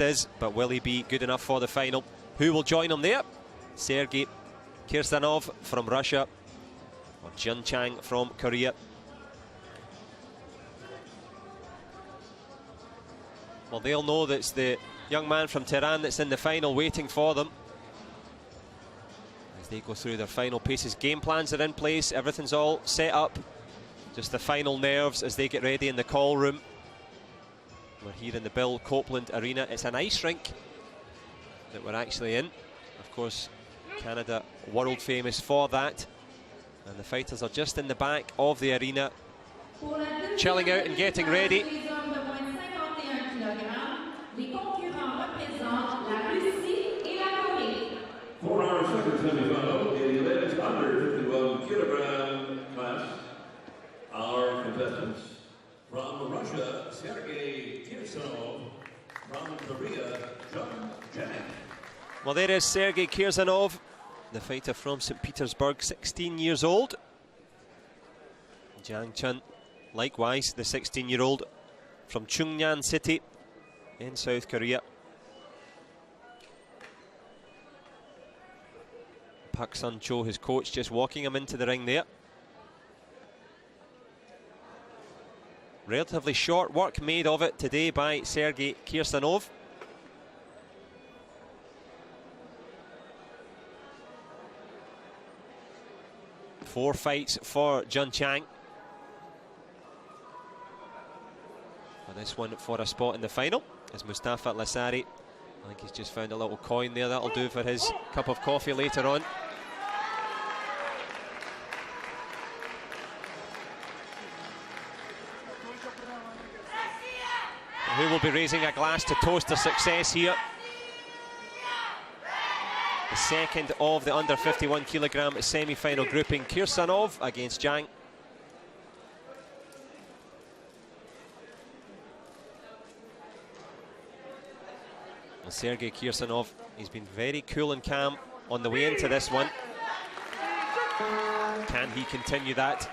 is, but will he be good enough for the final? Who will join him there? Sergei Kirsanov from Russia, or Jun Chang from Korea. Well, they'll know that it's the young man from Tehran that's in the final waiting for them as they go through their final paces. Game plans are in place, everything's all set up. Just the final nerves as they get ready in the call room. We're here in the Bill Copeland Arena. It's an ice rink that we're actually in. Of course, Canada world famous for that. And the fighters are just in the back of the arena, chilling out and getting ready. For our second semi-final in the ladies under 51 kilogram class, our contestants from Russia, Sergei Kirsanov, from Korea, Jun Chang. Well, there is Sergei Kirsanov, the fighter from St. Petersburg, 16 years old. Jang Chun, likewise, the 16-year-old from Chungnyan City in South Korea. Pak Sun-cho, his coach, just walking him into the ring there. Relatively short work made of it today by Sergei Kirsanov. Four fights for Jun Chang. For this one for a spot in the final is Mustafa Lasari. I think he's just found a little coin there. That'll do for his cup of coffee later on. Who will be raising a glass to toast their success here? The second of the under 51 kilogram semi-final grouping. Kirsanov against Jang. And Sergei Kirsanov, he's been very cool and calm on the way into this one. Can he continue that?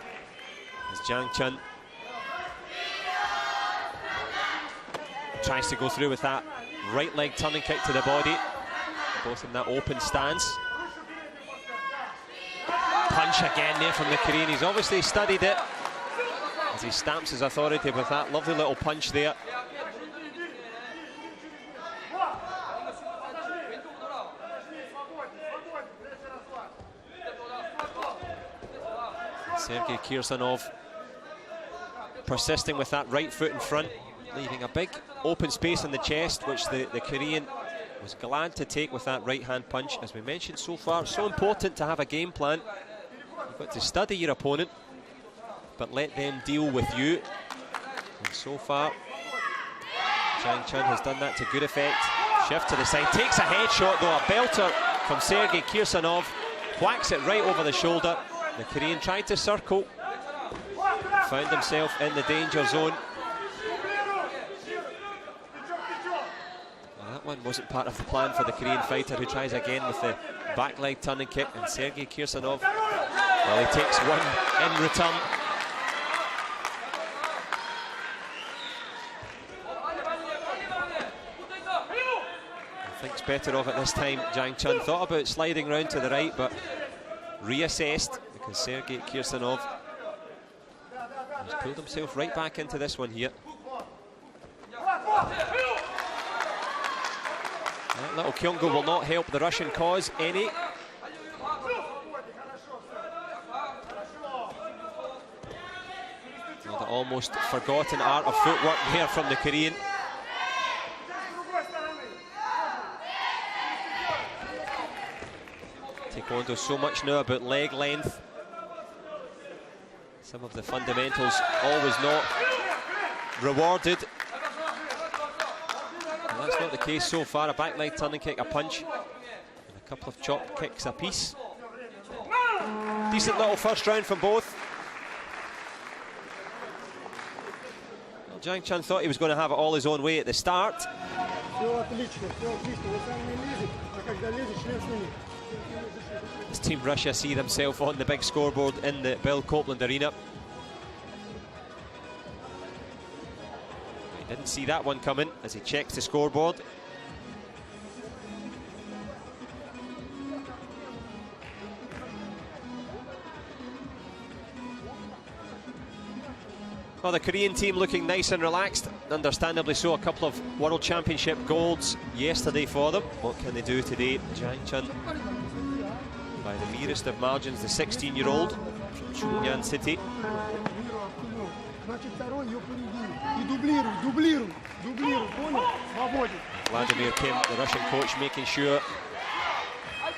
As Jang Chun tries to go through with that right leg turning kick to the body. Both in that open stance. Punch again there from the Korean. He's obviously studied it as he stamps his authority with that lovely little punch there. Sergei Kirsanov persisting with that right foot in front, leaving a big open space in the chest, which the Korean was glad to take with that right hand punch. As we mentioned so far, so important to have a game plan. You've got to study your opponent, but let them deal with you. And so far, Jang Chun has done that to good effect. Shift to the side, takes a headshot though, a belter from Sergei Kirsanov, whacks it right over the shoulder. The Korean tried to circle, found himself in the danger zone. That one wasn't part of the plan for the Korean fighter, who tries again with the back leg turning kick. And Sergei Kirsanov, well, he takes one in return. He thinks better of it this time. Jang Chun thought about sliding round to the right, but reassessed, because Sergei Kirsanov has pulled himself right back into this one here. That little Kyungo will not help the Russian cause any. Well, the almost forgotten art of footwork there from the Korean. Taekwondo so much now about leg length. Some of the fundamentals always not rewarded. And that's not the case so far. A back leg turning kick, a punch, and a couple of chop kicks apiece. Decent little first round from both. Well, Jang Chun thought he was going to have it all his own way at the start. As Team Russia see themselves on the big scoreboard in the Bill Copeland Arena. He didn't see that one coming as he checks the scoreboard. Well, the Korean team looking nice and relaxed, understandably so. A couple of World Championship golds yesterday for them. What can they do today? Jang Chun, by the merest of margins, the 16-year-old from Chungnyan City. Vladimir Kim, the Russian coach, making sure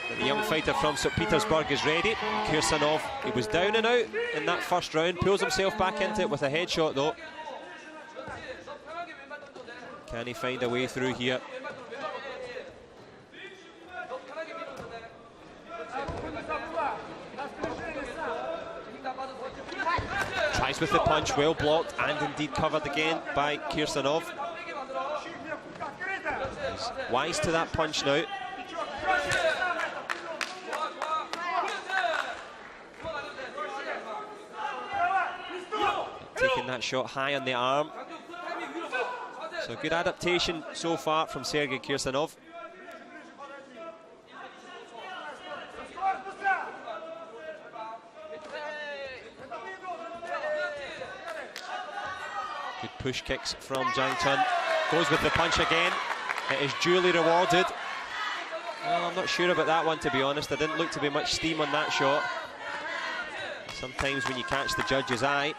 that the young fighter from St. Petersburg is ready. Kirsanov, he was down and out in that first round, pulls himself back into it with a headshot though. Can he find a way through here? Tries with the punch, well blocked and indeed covered again by Kirsanov. He's wise to that punch now. Taking that shot high on the arm. So good adaptation so far from Sergei Kirsanov. Good push kicks from Jang Chun. Goes with the punch again. It is duly rewarded. Well, I'm not sure about that one, to be honest. There didn't look to be much steam on that shot. Sometimes when you catch the judge's eye,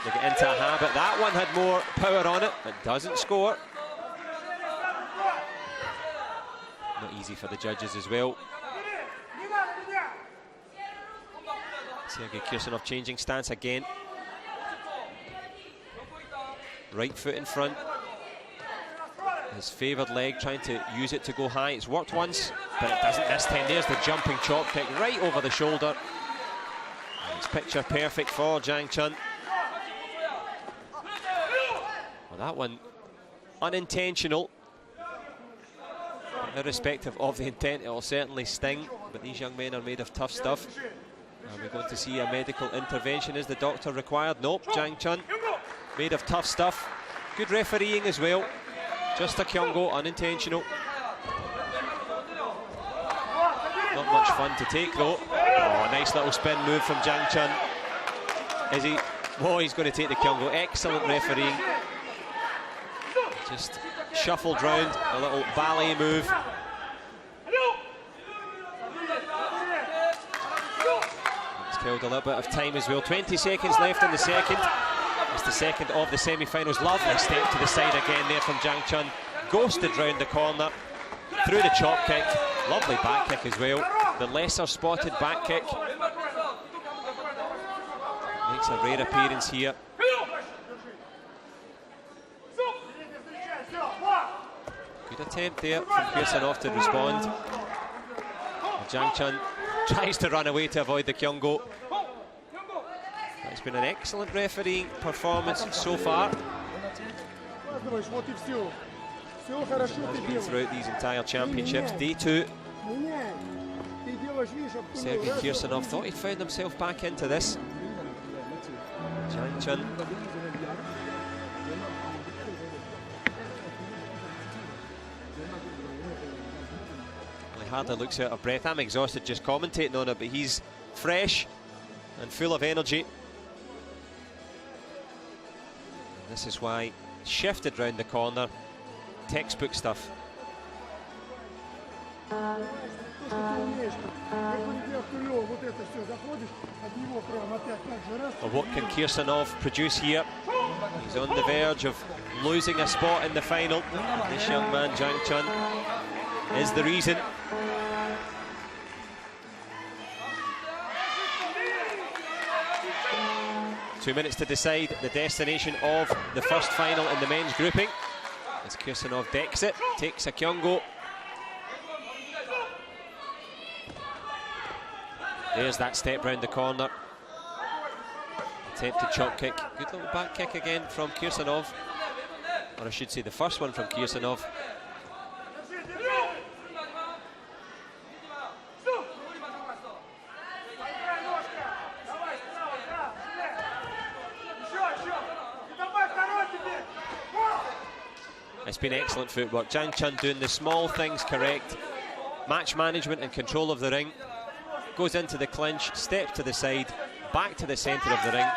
they get into a habit. That one had more power on it. It doesn't score. Not easy for the judges as well. Sergei Kirsanov changing stance again. Right foot in front. His favoured leg, trying to use it to go high. It's worked once, but it doesn't this time. There's the jumping chop kick right over the shoulder. It's picture perfect for Jang Chun. Well, that one unintentional. Irrespective of the intent, it will certainly sting. But these young men are made of tough stuff. Are we going to see a medical intervention? Is the doctor required? Nope. Jang Chun, made of tough stuff. Good refereeing as well. Just a kyungo, unintentional. Not much fun to take though. Oh, nice little spin move from Jang Chun. Is he? Oh, he's going to take the kyungo. Excellent refereeing. Just shuffled round, a little ballet move. It's killed a little bit of time as well. 20 seconds left in the second. It's the second of the semi-finals. Lovely step to the side again there from Jang Chun. Ghosted round the corner, through the chop kick. Lovely back kick as well. The lesser spotted back kick. Makes a rare appearance here. Good attempt there from Kirsanov to respond. Jang Chun tries to run away to avoid the kyungo. It's been an excellent refereeing performance so far. Throughout these entire championships. Day 2. Sergei Kirsanov thought he'd found himself back into this. Jang Chun. He hardly looks out of breath. I'm exhausted just commentating on it, but he's fresh and full of energy. This is why shifted round the corner. Textbook stuff. Well, what can Kirsanov produce here? He's on the verge of losing a spot in the final. This young man, Jang Chun, is the reason. Two minutes to decide the destination of the first final in the men's grouping. As Kirsanov decks it, takes a kyungo. There's that step round the corner. Attempted chop kick. Good little back kick again from Kirsanov. Or I should say the first one from Kirsanov. It's been excellent footwork. Jang Chun doing the small things correct. Match management and control of the ring. Goes into the clinch, step to the side, back to the centre of the ring.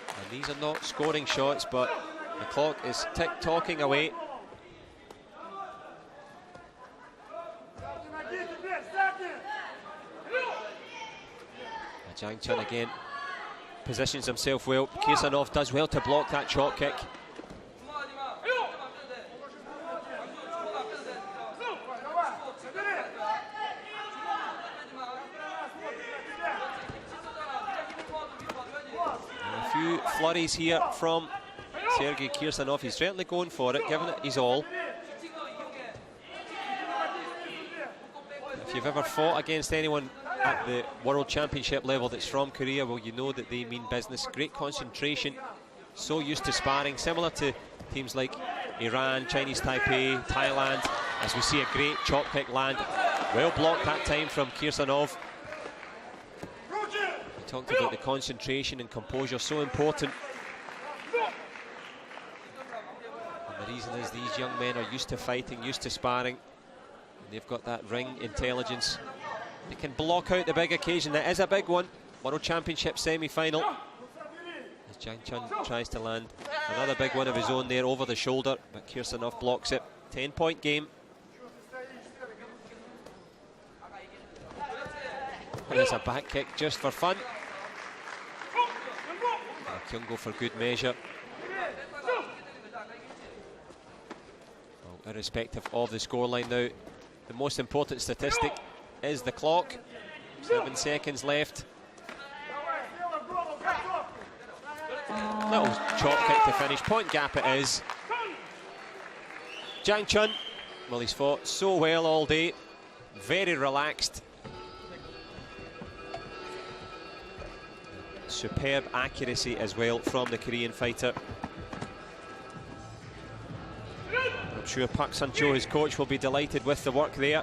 And These are not scoring shots, but the clock is tick-tocking away. Zhang Chun again positions himself well. Kirsanov does well to block that chop kick. And a few flurries here from Sergei Kirsanov. He's certainly going for it, giving it his all. If you've ever fought against anyone at the World Championship level that's from Korea, well, you know that they mean business. Great concentration, so used to sparring, similar to teams like Iran, Chinese Taipei, Thailand, as we see a great chop kick land. Well blocked that time from Kirsanov. We talked about the concentration and composure, so important. And the reason is these young men are used to fighting, used to sparring. And they've got that ring intelligence. They can block out the big occasion. That is a big one. World Championship semi-final. As Zhang Chun tries to land another big one of his own there over the shoulder, but Kirsanov blocks it. 10-point game. And there's a back kick just for fun. Kyung-go for good measure. Well, irrespective of the scoreline now, the most important statistic is the clock. 7 seconds left. Little chop kick to finish. Point gap it is. Zhang Chun, well, he's fought so well all day. Very relaxed. Superb accuracy as well from the Korean fighter. I'm sure Park Sun-cho, his coach, will be delighted with the work there.